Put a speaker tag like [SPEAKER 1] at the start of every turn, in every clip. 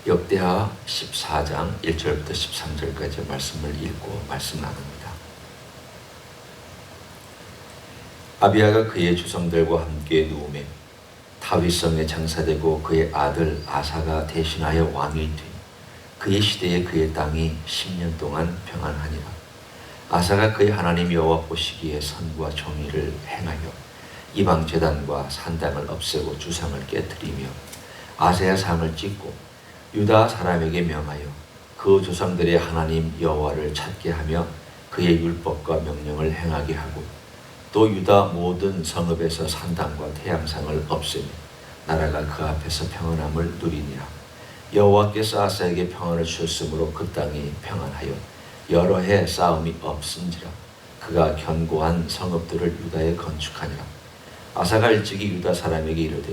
[SPEAKER 1] 역대하 14장 1절부터 13절까지 말씀을 읽고 말씀 나눕니다. 아비야가 그의 주성들과 함께 누우매 다윗성에 장사되고 그의 아들 아사가 대신하여 왕이 되니 그의 시대에 그의 땅이 10년 동안 평안하니라. 아사가 그의 하나님 여호와 보시기에 선과 정의를 행하여 이방 제단과 산당을 없애고 주상을 깨뜨리며 아세야 상을 찍고 유다 사람에게 명하여 그 조상들의 하나님 여호와를 찾게 하며 그의 율법과 명령을 행하게 하고 또 유다 모든 성읍에서 산당과 태양상을 없애며 나라가 그 앞에서 평안함을 누리니라. 여호와께서 아사에게 평안을 주셨으므로 그 땅이 평안하여 여러 해 싸움이 없은지라. 그가 견고한 성읍들을 유다에 건축하니라. 아사가 일찍이 유다 사람에게 이르되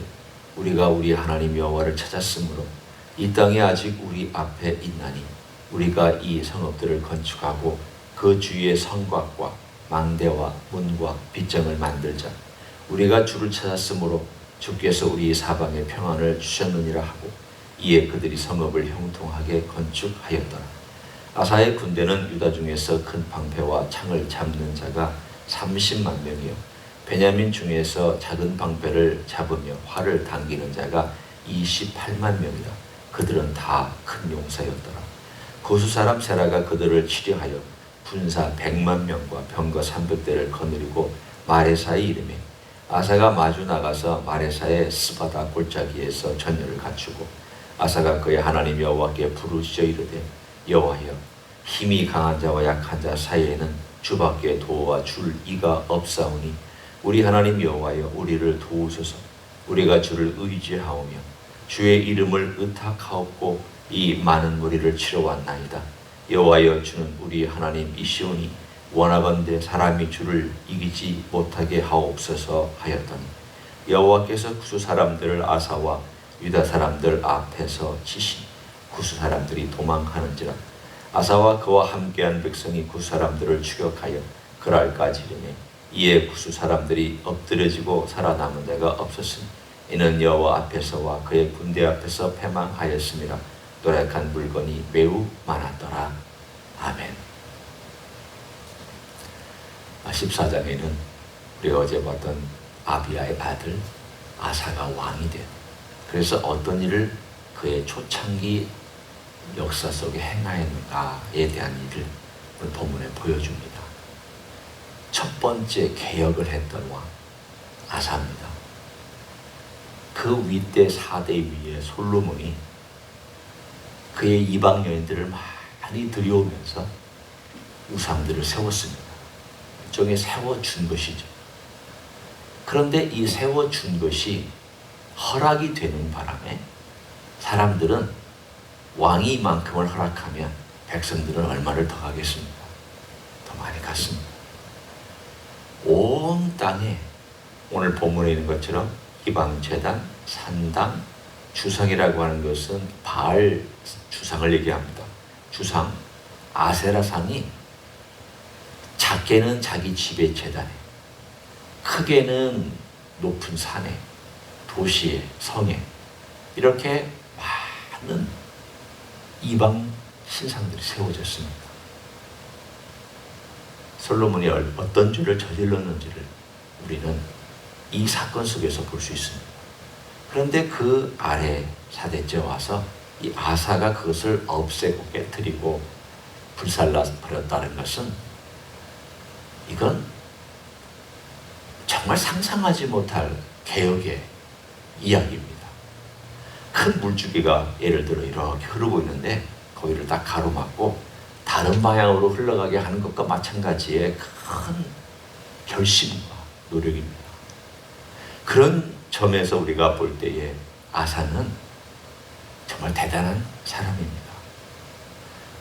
[SPEAKER 1] 우리가 우리 하나님 여호와를 찾았으므로 이 땅이 아직 우리 앞에 있나니 우리가 이 성읍들을 건축하고 그 주위에 성곽과 망대와 문과 빗장을 만들자. 우리가 주를 찾았으므로 주께서 우리 사방에 평안을 주셨느니라 하고 이에 그들이 성읍을 형통하게 건축하였더라. 아사의 군대는 유다 중에서 큰 방패와 창을 잡는 자가 30만 명이요 베냐민 중에서 작은 방패를 잡으며 활을 당기는 자가 28만 명이라. 그들은 다 큰 용사였더라. 고수 사람 세라가 그들을 치려하여 군사 100만 명과 병거 300대를 거느리고 마레사에 이르매 아사가 마주 나가서 마레사의 스바다 골짜기에서 전열을 갖추고 아사가 그의 하나님 여호와께 부르짖어 이르되 여호와여 힘이 강한 자와 약한 자 사이에는 주밖에 도와 줄 이가 없사오니 우리 하나님 여호와여 우리를 도우소서. 우리가 주를 의지하오며 주의 이름을 의탁하옵고 이 많은 무리를 치러 왔나이다. 여호와여 주는 우리 하나님이시오니 원하건대 사람이 주를 이기지 못하게 하옵소서 하였더니 여호와께서 구스 사람들을 아사와 유다 사람들 앞에서 치시니 구스 사람들이 도망하는지라. 아사와 그와 함께한 백성이 구스 사람들을 추격하여 그랄까지 이르매 이에 구스 사람들이 엎드려지고 살아남은 자가 없었으니 이는 여호와 앞에서와 그의 군대 앞에서 패망하였음이라. 노력한 물건이 매우 많았더라. 아멘. 14장에는 우리가 어제 봤던 아비야의 아들 아사가 왕이 된, 그래서 어떤 일을 그의 초창기 역사 속에 행하였는가에 대한 일을 오늘 본문에 보여줍니다. 첫 번째 개혁을 했던 왕 아사입니다. 그 윗대 4대 위에 솔로몬이 그의 이방 여인들을 많이 들여오면서 우상들을 세웠습니다. 일종의 세워준 것이죠. 그런데 이 세워준 것이 허락이 되는 바람에 사람들은 왕이 이만큼을 허락하면 백성들은 얼마를 더 가겠습니까? 더 많이 갔습니다. 온 땅에 오늘 본문에 있는 것처럼 이방 제단, 산당, 주상이라고 하는 것은 바알 주상을 얘기합니다. 주상, 아세라상이 작게는 자기 집의 제단에, 크게는 높은 산에, 도시에, 성에 이렇게 많은 이방 신상들이 세워졌습니다. 솔로몬이 어떤 죄를 저질렀는지를 우리는 이 사건 속에서 볼 수 있습니다. 그런데 그 아래 사대째 와서 이 아사가 그것을 없애고 깨뜨리고 불살라 버렸다는 것은 이건 정말 상상하지 못할 개혁의 이야기입니다. 큰 물줄기가 예를 들어 이렇게 흐르고 있는데 거기를 딱 가로막고 다른 방향으로 흘러가게 하는 것과 마찬가지의 큰 결심과 노력입니다. 그런 점에서 우리가 볼 때에 아사는 정말 대단한 사람입니다.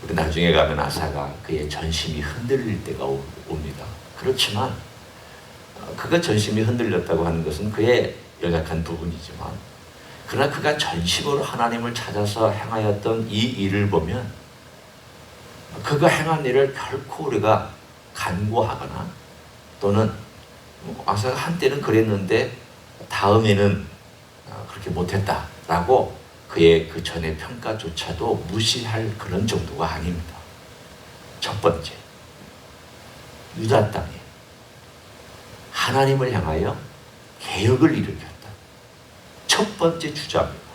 [SPEAKER 1] 우리 나중에 가면 아사가 그의 전심이 흔들릴 때가 옵니다. 그렇지만 그가 전심이 흔들렸다고 하는 것은 그의 연약한 부분이지만 그러나 그가 전심으로 하나님을 찾아서 행하였던 이 일을 보면 그가 행한 일을 결코 우리가 간과하거나 또는 아사가 한때는 그랬는데 다음에는 그렇게 못했다라고 그의 그 전의 평가조차도 무시할 그런 정도가 아닙니다. 첫 번째, 유다 땅에 하나님을 향하여 개혁을 일으켰다. 첫 번째 주자입니다.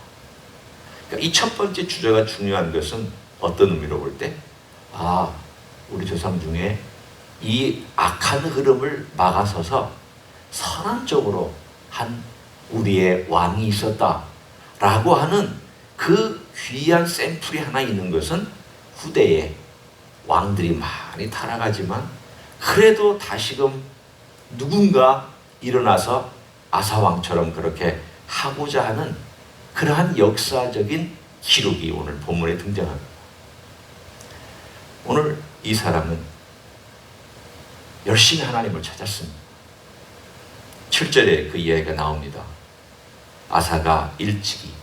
[SPEAKER 1] 그러니까 이 첫 번째 주자가 중요한 것은 어떤 의미로 볼 때, 우리 조상 중에 이 악한 흐름을 막아서서 선한 쪽으로 한 우리의 왕이 있었다라고 하는 그 귀한 샘플이 하나 있는 것은 후대에 왕들이 많이 타락하지만 그래도 다시금 누군가 일어나서 아사왕처럼 그렇게 하고자 하는 그러한 역사적인 기록이 오늘 본문에 등장합니다. 오늘 이 사람은 열심히 하나님을 찾았습니다. 7절에 그 이야기가 나옵니다. 아사가 일찍이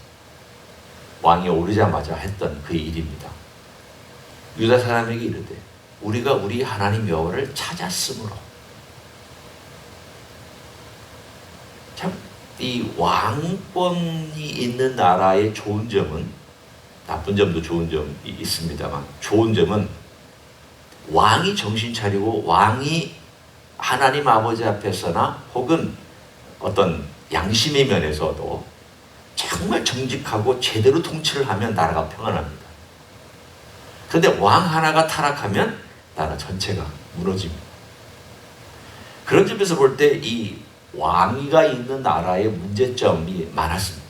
[SPEAKER 1] 왕이 오르자마자 했던 그 일입니다. 유다 사람에게 이르되 우리가 우리 하나님 여호와를 찾았으므로. 참 이 왕권이 있는 나라의 좋은 점은, 나쁜 점도 좋은 점이 있습니다만, 좋은 점은 왕이 정신 차리고 왕이 하나님 아버지 앞에서나 혹은 어떤 양심의 면에서도 정말 정직하고 제대로 통치를 하면 나라가 평안합니다. 그런데 왕 하나가 타락하면 나라 전체가 무너집니다. 그런 점에서 볼 때 이 왕위가 있는 나라의 문제점이 많았습니다.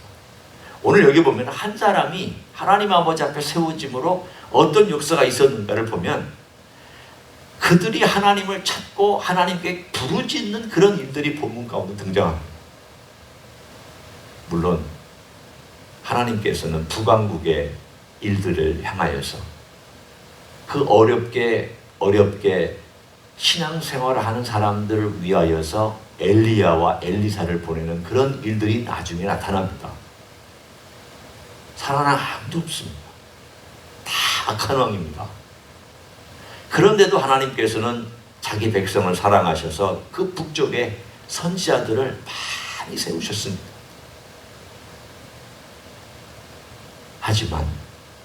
[SPEAKER 1] 오늘 여기 보면 한 사람이 하나님 아버지 앞에 세워짐으로 어떤 역사가 있었는가를 보면 그들이 하나님을 찾고 하나님께 부르짖는 그런 일들이 본문 가운데 등장합니다. 물론 하나님께서는 북왕국의 일들을 향하여서 그 어렵게 신앙생활을 하는 사람들을 위하여서 엘리야와 엘리사를 보내는 그런 일들이 나중에 나타납니다. 살아난 아무도 없습니다. 다 악한 왕입니다. 그런데도 하나님께서는 자기 백성을 사랑하셔서 그 북쪽에 선지자들을 많이 세우셨습니다. 하지만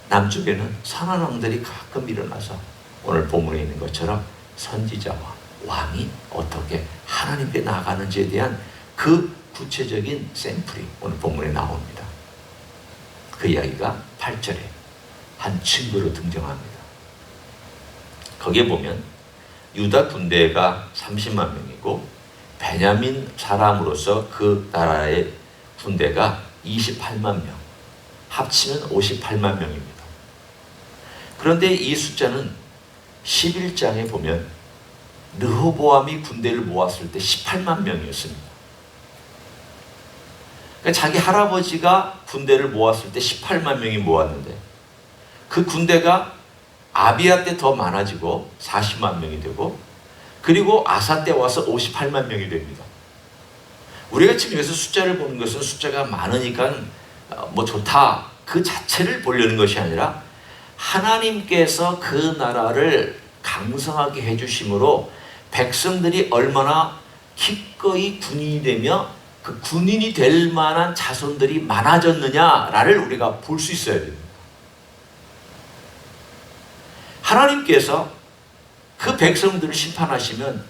[SPEAKER 1] 남쪽에는 선한 왕들이 가끔 일어나서 오늘 본문에 있는 것처럼 선지자와 왕이 어떻게 하나님께 나아가는지에 대한 그 구체적인 샘플이 오늘 본문에 나옵니다. 그 이야기가 8절에 한 친구로 등장합니다. 거기에 보면 유다 군대가 30만 명이고 베냐민 사람으로서 그 나라의 군대가 28만 명, 합치면 58만 명입니다. 그런데 이 숫자는 11장에 보면 르호보암이 군대를 모았을 때 18만 명이었습니다. 그러니까 자기 할아버지가 군대를 모았을 때 18만 명이 모았는데 그 군대가 아비야 때 더 많아지고 40만 명이 되고 그리고 아사 때 와서 58만 명이 됩니다. 우리가 지금 여기서 숫자를 보는 것은 숫자가 많으니까 뭐 좋다 그 자체를 보려는 것이 아니라 하나님께서 그 나라를 강성하게 해주심으로 백성들이 얼마나 기꺼이 군인이 되며 그 군인이 될 만한 자손들이 많아졌느냐를 우리가 볼 수 있어야 됩니다. 하나님께서 그 백성들을 심판하시면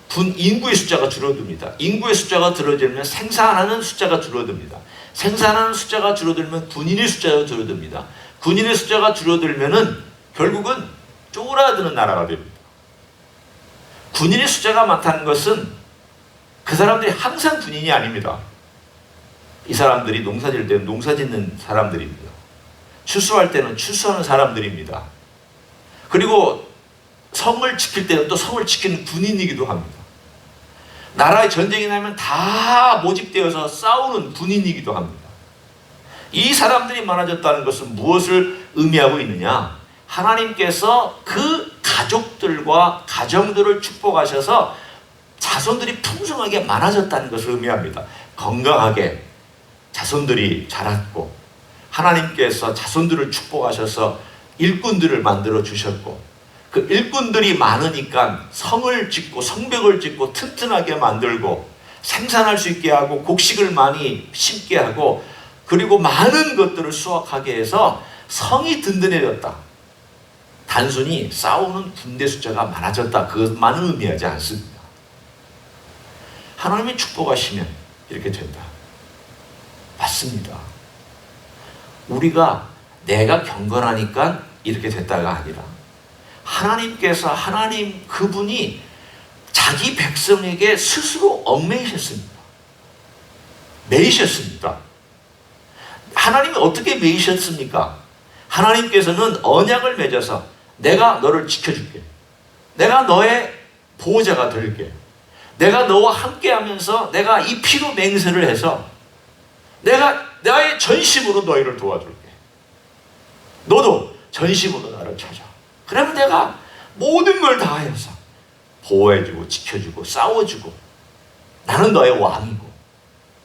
[SPEAKER 1] 군 인구의 숫자가 줄어듭니다. 인구의 숫자가 줄어들면 생산하는 숫자가 줄어듭니다. 생산하는 숫자가 줄어들면 군인의 숫자가 줄어듭니다. 군인의 숫자가 줄어들면은 결국은 쪼그라드는 나라가 됩니다. 군인의 숫자가 많다는 것은 그 사람들이 항상 군인이 아닙니다. 이 사람들이 농사 지을 때는 농사 짓는 사람들입니다. 추수할 때는 추수하는 사람들입니다. 그리고 성을 지킬 때는 또 성을 지키는 군인이기도 합니다. 나라에 전쟁이 나면 다 모집되어서 싸우는 군인이기도 합니다. 이 사람들이 많아졌다는 것은 무엇을 의미하고 있느냐? 하나님께서 그 가족들과 가정들을 축복하셔서 자손들이 풍성하게 많아졌다는 것을 의미합니다. 건강하게 자손들이 자랐고 하나님께서 자손들을 축복하셔서 일꾼들을 만들어 주셨고 그 일꾼들이 많으니까 성을 짓고 성벽을 짓고 튼튼하게 만들고 생산할 수 있게 하고 곡식을 많이 심게 하고 그리고 많은 것들을 수확하게 해서 성이 든든해졌다. 단순히 싸우는 군대 숫자가 많아졌다. 그것만은 의미하지 않습니다. 하나님이 축복하시면 이렇게 된다. 맞습니다. 우리가 내가 경건하니까 이렇게 됐다가 아니라 하나님께서 하나님 그분이 자기 백성에게 스스로 얽매이셨습니다. 매이셨습니다. 하나님이 어떻게 매이셨습니까? 하나님께서는 언약을 맺어서 내가 너를 지켜줄게. 내가 너의 보호자가 될게. 내가 너와 함께하면서 내가 이 피로 맹세를 해서 내가 나의 전심으로 너희를 도와줄게. 너도 전심으로 나를 찾아. 그러면 내가 모든 걸 다하여서 보호해주고 지켜주고 싸워주고 나는 너의 왕이고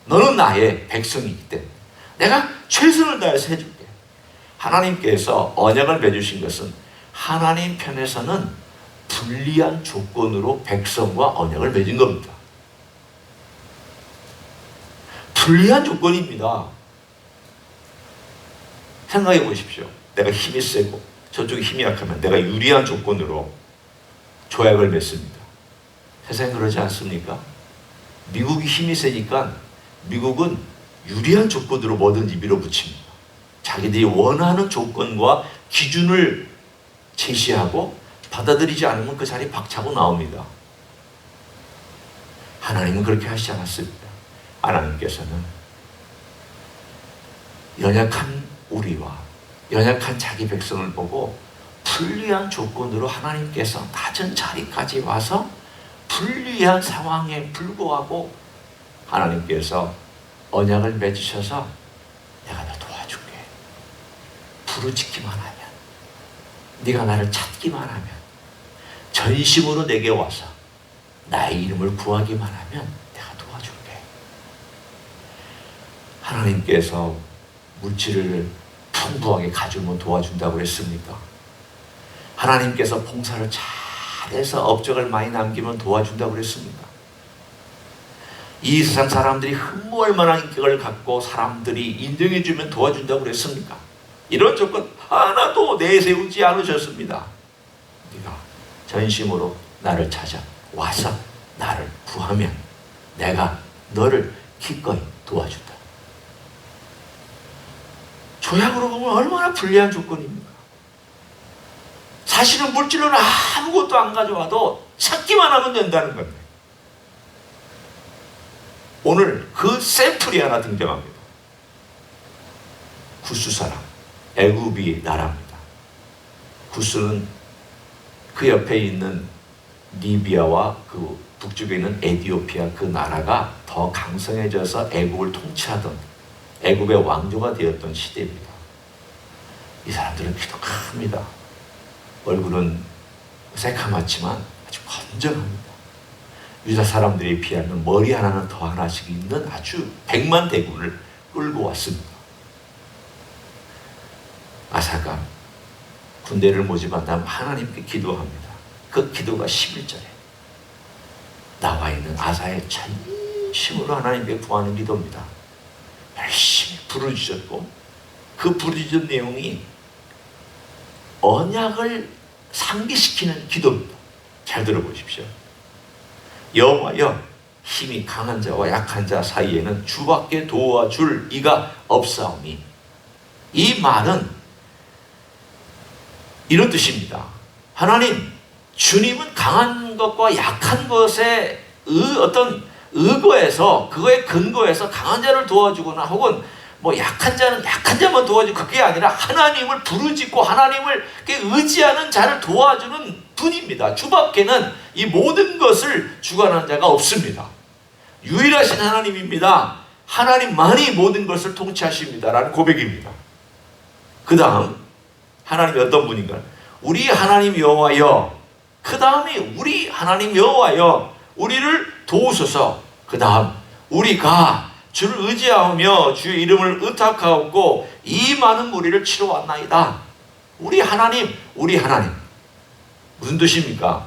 [SPEAKER 1] 너는 나의 백성이기 때문에 내가 최선을 다해서 해줄게. 하나님께서 언약을 맺으신 것은 하나님 편에서는 불리한 조건으로 백성과 언약을 맺은 겁니다. 불리한 조건입니다. 생각해 보십시오. 내가 힘이 세고 저쪽이 힘이 약하면 내가 유리한 조건으로 조약을 맺습니다. 세상에 그러지 않습니까? 미국이 힘이 세니까 미국은 유리한 조건으로 뭐든지 밀어붙입니다. 자기들이 원하는 조건과 기준을 제시하고 받아들이지 않으면 그 자리에 박차고 나옵니다. 하나님은 그렇게 하시지 않았습니다. 하나님께서는 연약한 우리와 연약한 자기 백성을 보고 불리한 조건으로 하나님께서 낮은 자리까지 와서 불리한 상황에 불구하고 하나님께서 언약을 맺으셔서 내가 너 도와줄게. 부르짖기만 하면, 네가 나를 찾기만 하면, 전심으로 내게 와서 나의 이름을 구하기만 하면 내가 도와줄게. 하나님께서 물질을 풍부하게 가지면 도와준다고 그랬습니까? 하나님께서 봉사를 잘해서 업적을 많이 남기면 도와준다고 그랬습니까? 이 세상 사람들이 흠모할 만한 인격을 갖고 사람들이 인정해주면 도와준다고 그랬습니까? 이런 조건 하나도 내세우지 않으셨습니다. 네가 전심으로 나를 찾아 와서 나를 구하면 내가 너를 기꺼이 도와준다. 조약으로 보면 얼마나 불리한 조건입니까? 사실은 물질은 아무것도 안 가져와도 찾기만 하면 된다는 겁니다. 오늘 그 샘플이 하나 등장합니다. 구스 사람, 애굽이 나라입니다. 구스는 그 옆에 있는 리비아와 그 북쪽에 있는 에티오피아 그 나라가 더 강성해져서 애굽을 통치하던 애굽의 왕조가 되었던 시대입니다. 이 사람들은 키도 큽니다. 얼굴은 새카맣지만 아주 건장합니다. 유다 사람들에 비하면 머리 하나는 더 하나씩 있는 아주 백만 대군을 끌고 왔습니다. 아사가 군대를 모집한 다음 하나님께 기도합니다. 그 기도가 11절에 나와 있는 아사의 전심으로 하나님께 구하는 기도입니다. 열심히 부르짖었고 그 부르짖은 내용이 언약을 상기시키는 기도입니다. 잘 들어보십시오. 여호와여, 힘이 강한 자와 약한 자 사이에는 주밖에 도와줄 이가 없사오니. 이 말은 이런 뜻입니다. 하나님, 주님은 강한 것과 약한 것에 어떤 의거에서 그거에 근거해서 강한 자를 도와주거나 혹은 뭐 약한 자는 약한 자만 도와주고 그게 아니라 하나님을 부르짖고 하나님을 의지하는 자를 도와주는 분입니다. 주밖에는 이 모든 것을 주관하는 자가 없습니다. 유일하신 하나님입니다. 하나님만이 모든 것을 통치하십니다. 라는 고백입니다. 그 다음 하나님이 어떤 분인가? 우리 하나님 여호와여. 그 다음에 우리 하나님 여호와여 우리를 도우소서. 그 다음 우리가 주를 의지하며 주의 이름을 의탁하옵고 이 많은 무리를 치러 왔나이다. 우리 하나님, 우리 하나님. 무슨 뜻입니까?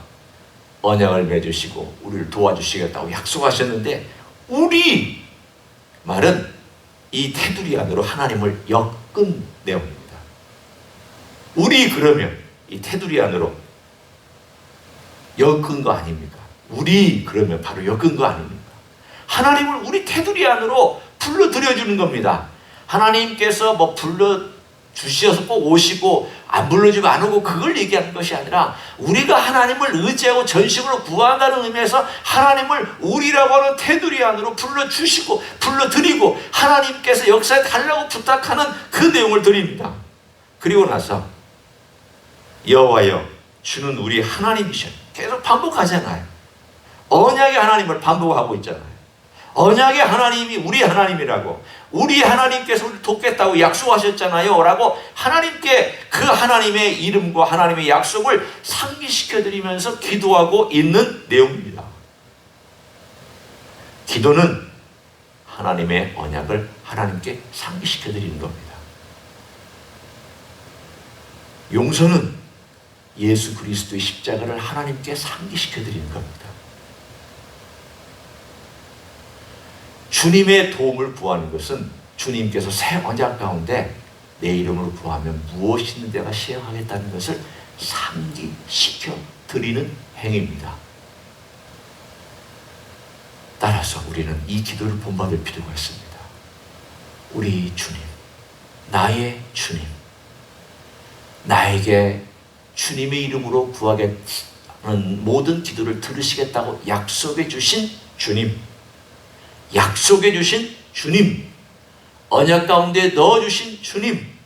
[SPEAKER 1] 언약을 맺으시고 우리를 도와주시겠다고 약속하셨는데 우리 말은 이 테두리 안으로 하나님을 엮은 내용입니다. 우리 그러면 이 테두리 안으로 엮은 거 아닙니까? 우리 그러면 바로 엮은 거 아닙니까? 하나님을 우리 테두리 안으로 불러들여주는 겁니다. 하나님께서 뭐 불러주셔서 꼭 오시고 안 불러주면 안 오고 그걸 얘기하는 것이 아니라 우리가 하나님을 의지하고 전심으로 구한다는 의미에서 하나님을 우리라고 하는 테두리 안으로 불러주시고 불러드리고 하나님께서 역사에 달라고 부탁하는 그 내용을 드립니다. 그리고 나서 여호와여 주는 우리 하나님이셔. 계속 반복하잖아요. 언약의 하나님을 반복하고 있잖아요. 언약의 하나님이 우리 하나님이라고, 우리 하나님께서 우리를 돕겠다고 약속하셨잖아요 라고 하나님께 그 하나님의 이름과 하나님의 약속을 상기시켜드리면서 기도하고 있는 내용입니다. 기도는 하나님의 언약을 하나님께 상기시켜드리는 겁니다. 용서는 예수 그리스도의 십자가를 하나님께 상기시켜드리는 겁니다. 주님의 도움을 구하는 것은 주님께서 새 언약 가운데 내 이름으로 구하면 무엇이든 내가 시행하겠다는 것을 상기시켜 드리는 행위입니다. 따라서 우리는 이 기도를 본받을 필요가 있습니다. 우리 주님, 나의 주님, 나에게 주님의 이름으로 구하겠다는 모든 기도를 들으시겠다고 약속해 주신 주님, 약속해 주신 주님, 언약 가운데 넣어주신 주님,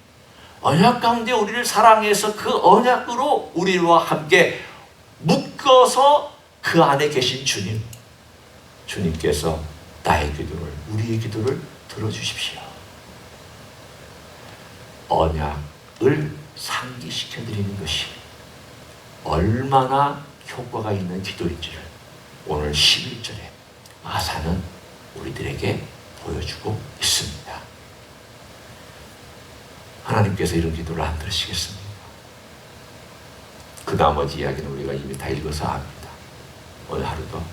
[SPEAKER 1] 언약 가운데 우리를 사랑해서 그 언약으로 우리와 함께 묶어서 그 안에 계신 주님, 주님께서 나의 기도를, 우리의 기도를 들어주십시오. 언약을 상기시켜드리는 것이 얼마나 효과가 있는 기도인지를 오늘 11절에 아사는 우리들에게 보여주고 있습니다. 하나님께서 이런 기도를 안 들으시겠습니까? 그 나머지 이야기는 우리가 이미 다 읽어서 압니다. 오늘 하루도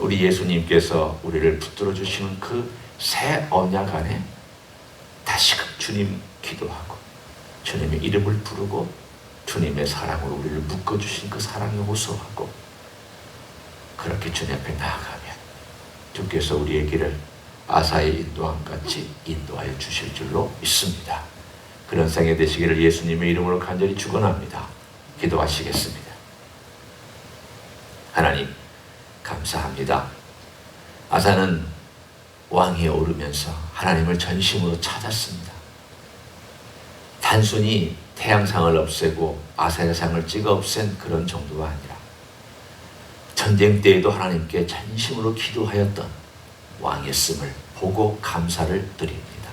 [SPEAKER 1] 우리 예수님께서 우리를 붙들어 주시는 그 새 언약 안에 다시금 주님 기도하고 주님의 이름을 부르고 주님의 사랑으로 우리를 묶어주신 그 사랑에 호소하고 그렇게 주님 앞에 나아가면 주께서 우리의 길을 아사의 인도함 같이 인도하여 주실 줄로 믿습니다. 그런 생애 되시기를 예수님의 이름으로 간절히 축원합니다. 기도하시겠습니다. 하나님 감사합니다. 아사는 왕위에 오르면서 하나님을 전심으로 찾았습니다. 단순히 태양상을 없애고 아세라상을 찍어 없앤 그런 정도가 아니라 전쟁 때에도 하나님께 전심으로 기도하였던 왕이었음을 보고 감사를 드립니다.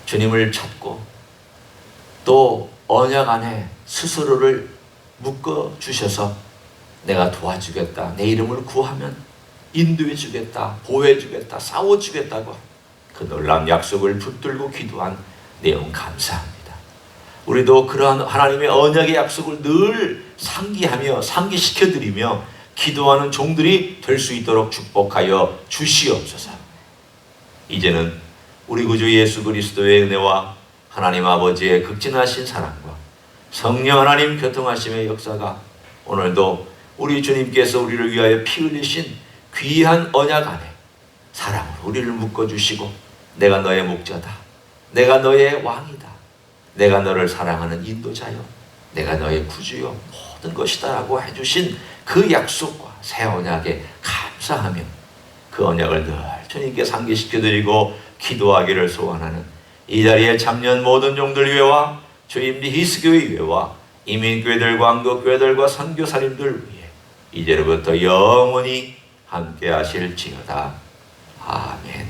[SPEAKER 1] 주님을 찾고 또 언약 안에 스스로를 묶어주셔서 내가 도와주겠다, 내 이름을 구하면 인도해주겠다, 보호해주겠다, 싸워주겠다고 그 놀라운 약속을 붙들고 기도한 내용 감사합니다. 우리도 그러한 하나님의 언약의 약속을 늘 상기하며 상기시켜드리며 기도하는 종들이 될 수 있도록 축복하여 주시옵소서. 이제는 우리 구주 예수 그리스도의 은혜와 하나님 아버지의 극진하신 사랑과 성령 하나님 교통하심의 역사가 오늘도 우리 주님께서 우리를 위하여 피 흘리신 귀한 언약 안에 사랑으로 우리를 묶어주시고 내가 너의 목자다, 내가 너의 왕이다, 내가 너를 사랑하는 인도자요, 내가 너의 구주요 모든 것이다 라고 해주신 그 약속과 새 언약에 감사하며 그 언약을 늘 주님께 상기시켜드리고 기도하기를 소원하는 이 자리에 참여한 모든 종들 위해와 주임리 히스교회 위해와 이민교회들과 한국교회들과 선교사님들 위해 이제로부터 영원히 함께 하실지어다. 아멘.